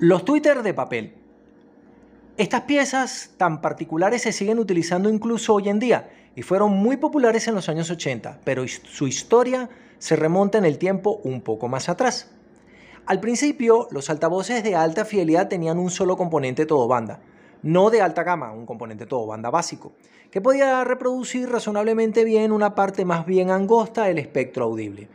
Los tweeters de papel. Estas piezas tan particulares se siguen utilizando incluso hoy en día y fueron muy populares en los años 80, pero su historia se remonta en el tiempo un poco más atrás. Al principio, los altavoces de alta fidelidad tenían un solo componente todo banda, no de alta gama, un componente todo banda básico, que podía reproducir razonablemente bien una parte más bien angosta del espectro audible.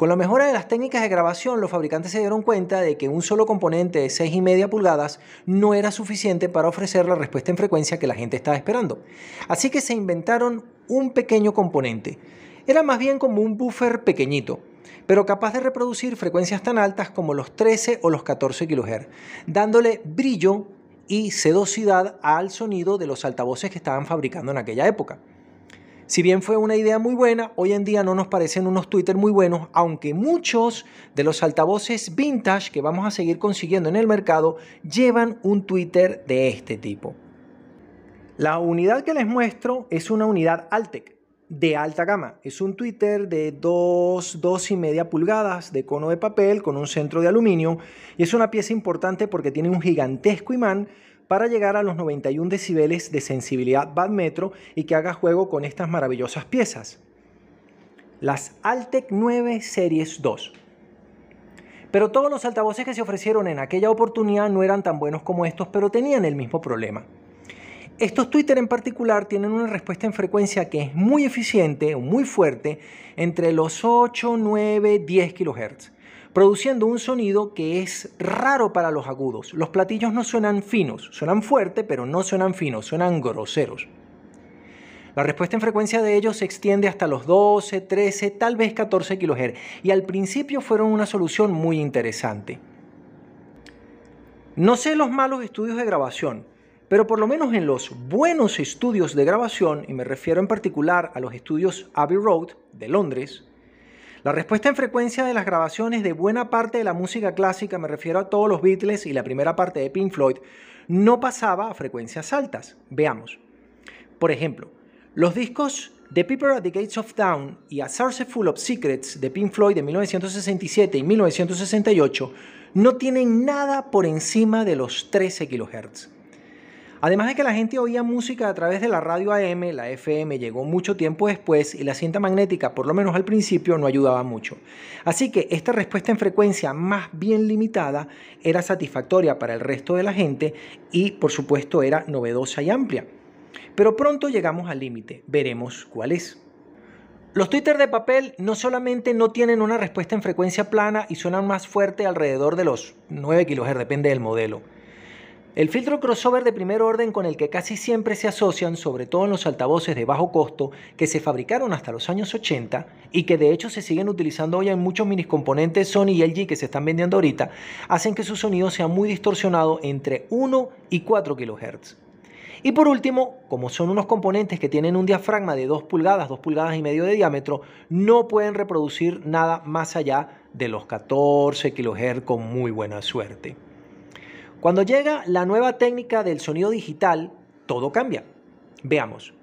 Con la mejora de las técnicas de grabación, los fabricantes se dieron cuenta de que un solo componente de 6,5 pulgadas no era suficiente para ofrecer la respuesta en frecuencia que la gente estaba esperando. Así que se inventaron un pequeño componente. Era más bien como un buffer pequeñito, pero capaz de reproducir frecuencias tan altas como los 13 o los 14 kHz, dándole brillo y sedosidad al sonido de los altavoces que estaban fabricando en aquella época. Si bien fue una idea muy buena, hoy en día no nos parecen unos tweeters muy buenos, aunque muchos de los altavoces vintage que vamos a seguir consiguiendo en el mercado llevan un tweeter de este tipo. La unidad que les muestro es una unidad Altec de alta gama. Es un tweeter de 2,5 pulgadas de cono de papel con un centro de aluminio y es una pieza importante porque tiene un gigantesco imán para llegar a los 91 decibeles de sensibilidad watt-metro y que haga juego con estas maravillosas piezas. Las Altec 9 Series 2. Pero todos los altavoces que se ofrecieron en aquella oportunidad no eran tan buenos como estos, pero tenían el mismo problema. Estos tweeters en particular tienen una respuesta en frecuencia que es muy eficiente o muy fuerte entre los 8, 9, 10 kHz, produciendo un sonido que es raro para los agudos. Los platillos no suenan finos, suenan fuerte, pero no suenan finos, suenan groseros. La respuesta en frecuencia de ellos se extiende hasta los 12, 13, tal vez 14 kHz, y al principio fueron una solución muy interesante. No sé los malos estudios de grabación, pero por lo menos en los buenos estudios de grabación, y me refiero en particular a los estudios Abbey Road de Londres, la respuesta en frecuencia de las grabaciones de buena parte de la música clásica, me refiero a todos los Beatles y la primera parte de Pink Floyd, no pasaba a frecuencias altas. Veamos. Por ejemplo, los discos The Piper at the Gates of Dawn y A Sarse Full of Secrets de Pink Floyd de 1967 y 1968 no tienen nada por encima de los 13 kHz. Además de que la gente oía música a través de la radio AM, la FM llegó mucho tiempo después y la cinta magnética, por lo menos al principio, no ayudaba mucho. Así que esta respuesta en frecuencia más bien limitada era satisfactoria para el resto de la gente y, por supuesto, era novedosa y amplia. Pero pronto llegamos al límite, veremos cuál es. Los tweeters de papel no solamente no tienen una respuesta en frecuencia plana y suenan más fuerte alrededor de los 9 kHz, depende del modelo. El filtro crossover de primer orden con el que casi siempre se asocian, sobre todo en los altavoces de bajo costo que se fabricaron hasta los años 80 y que de hecho se siguen utilizando hoy en muchos mini componentes Sony y LG que se están vendiendo ahorita, hacen que su sonido sea muy distorsionado entre 1 y 4 kHz. Y por último, como son unos componentes que tienen un diafragma de 2 pulgadas y medio de diámetro, no pueden reproducir nada más allá de los 14 kHz con muy buena suerte. Cuando llega la nueva técnica del sonido digital, todo cambia. Veamos.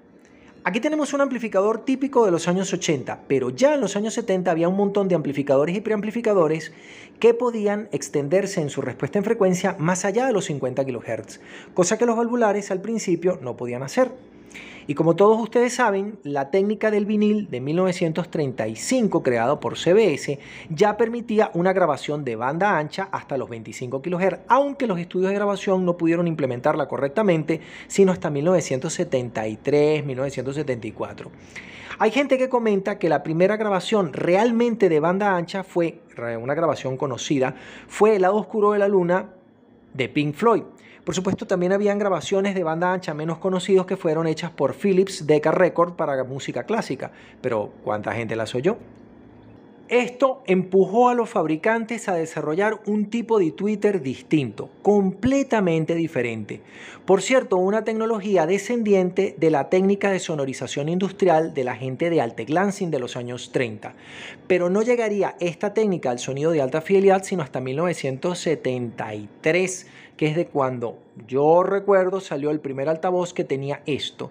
Aquí tenemos un amplificador típico de los años 80, pero ya en los años 70 había un montón de amplificadores y preamplificadores que podían extenderse en su respuesta en frecuencia más allá de los 50 kHz, cosa que los valvulares al principio no podían hacer. Y como todos ustedes saben, la técnica del vinil de 1935, creado por CBS, ya permitía una grabación de banda ancha hasta los 25 kHz, aunque los estudios de grabación no pudieron implementarla correctamente, sino hasta 1973, 1974. Hay gente que comenta que la primera grabación realmente de banda ancha fue, una grabación conocida, fue El lado oscuro de la luna de Pink Floyd. Por supuesto, también habían grabaciones de banda ancha menos conocidos que fueron hechas por Philips Decca Record para música clásica, pero ¿cuánta gente las oyó? Esto empujó a los fabricantes a desarrollar un tipo de tweeter distinto, completamente diferente. Por cierto, una tecnología descendiente de la técnica de sonorización industrial de la gente de Altec Lansing de los años 30. Pero no llegaría esta técnica al sonido de alta fidelidad sino hasta 1973, que es de cuando yo recuerdo salió el primer altavoz que tenía esto.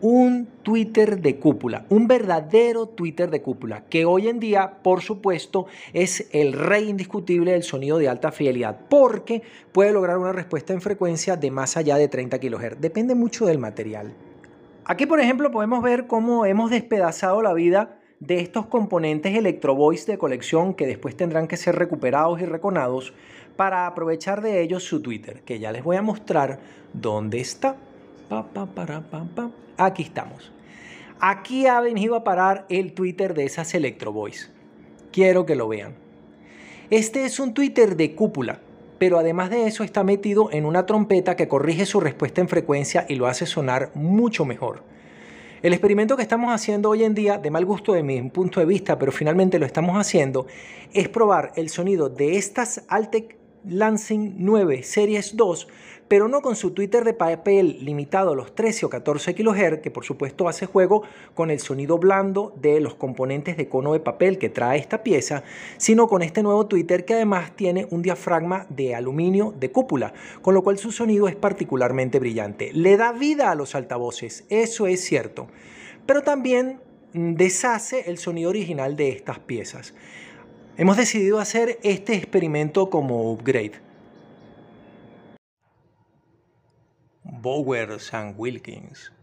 un Twitter de cúpula, un verdadero Twitter de cúpula, que hoy en día, por supuesto, es el rey indiscutible del sonido de alta fidelidad, porque puede lograr una respuesta en frecuencia de más allá de 30 kHz. Depende mucho del material. Aquí, por ejemplo, podemos ver cómo hemos despedazado la vida de estos componentes Electro Voice de colección que después tendrán que ser recuperados y reconados para aprovechar de ellos su Twitter, que ya les voy a mostrar dónde está. Aquí estamos. Aquí ha venido a parar el Twitter de esas Electro Voice. Quiero que lo vean. Este es un Twitter de cúpula, pero además de eso está metido en una trompeta que corrige su respuesta en frecuencia y lo hace sonar mucho mejor. El experimento que estamos haciendo hoy en día, de mal gusto de mi punto de vista, pero finalmente lo estamos haciendo, es probar el sonido de estas Altec Lansing 9 Series 2, pero no con su Twitter de papel limitado a los 13 o 14 kHz, que por supuesto hace juego con el sonido blando de los componentes de cono de papel que trae esta pieza, sino con este nuevo Twitter que además tiene un diafragma de aluminio de cúpula, con lo cual su sonido es particularmente brillante. Le da vida a los altavoces, eso es cierto, pero también deshace el sonido original de estas piezas. Hemos decidido hacer este experimento como upgrade. Bowers & Wilkins.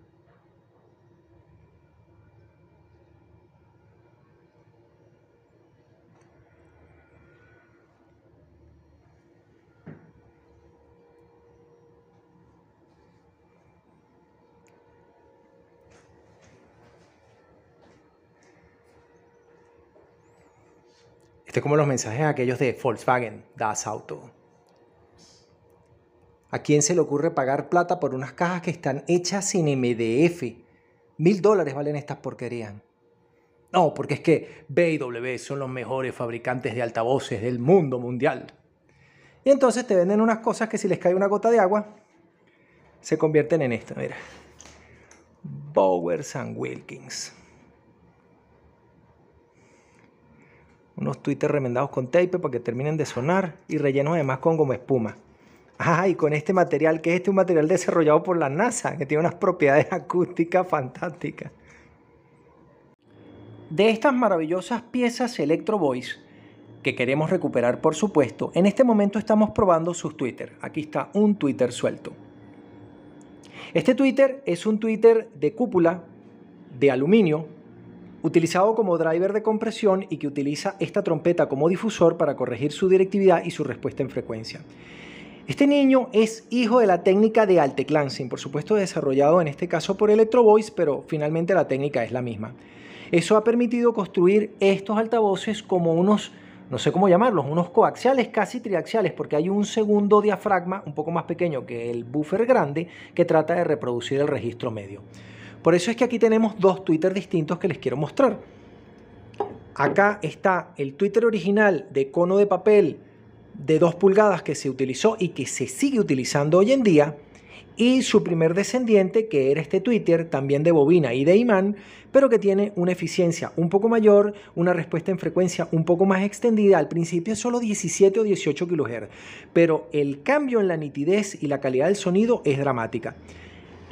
Este es como los mensajes aquellos de Volkswagen, Das Auto. ¿A quién se le ocurre pagar plata por unas cajas que están hechas sin MDF? $1000 valen estas porquerías. No, porque es que B&W son los mejores fabricantes de altavoces del mundo mundial. Y entonces te venden unas cosas que si les cae una gota de agua, se convierten en esto. Mira. Bowers & Wilkins. Unos tweeters remendados con tape para que terminen de sonar y rellenos además con goma espuma. Ah, y con este material, que es un material desarrollado por la NASA, que tiene unas propiedades acústicas fantásticas. De estas maravillosas piezas Electro Voice, que queremos recuperar por supuesto, en este momento estamos probando sus Twitter. Aquí está un Twitter suelto. Este Twitter es un Twitter de cúpula, de aluminio, utilizado como driver de compresión y que utiliza esta trompeta como difusor para corregir su directividad y su respuesta en frecuencia. Este niño es hijo de la técnica de Altec Lansing, por supuesto desarrollado en este caso por Electro Voice, pero finalmente la técnica es la misma. Eso ha permitido construir estos altavoces como unos, no sé cómo llamarlos, unos coaxiales, casi triaxiales, porque hay un segundo diafragma un poco más pequeño que el buffer grande que trata de reproducir el registro medio. Por eso es que aquí tenemos dos Twitter distintos que les quiero mostrar. Acá está el Twitter original de cono de papel de 2 pulgadas que se utilizó y que se sigue utilizando hoy en día, y su primer descendiente, que era este Twitter, también de bobina y de imán, pero que tiene una eficiencia un poco mayor, una respuesta en frecuencia un poco más extendida. Al principio es solo 17 o 18 kHz, pero el cambio en la nitidez y la calidad del sonido es dramática.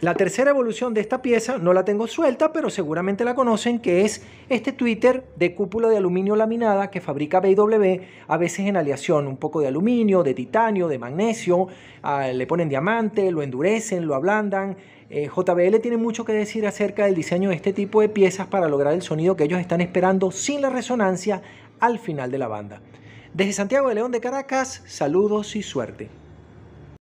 La tercera evolución de esta pieza no la tengo suelta, pero seguramente la conocen, que es este Twitter de cúpula de aluminio laminada que fabrica B&W, a veces en aleación, un poco de aluminio, de titanio, de magnesio, le ponen diamante, lo endurecen, lo ablandan. JBL tiene mucho que decir acerca del diseño de este tipo de piezas para lograr el sonido que ellos están esperando sin la resonancia al final de la banda. Desde Santiago de León de Caracas, saludos y suerte.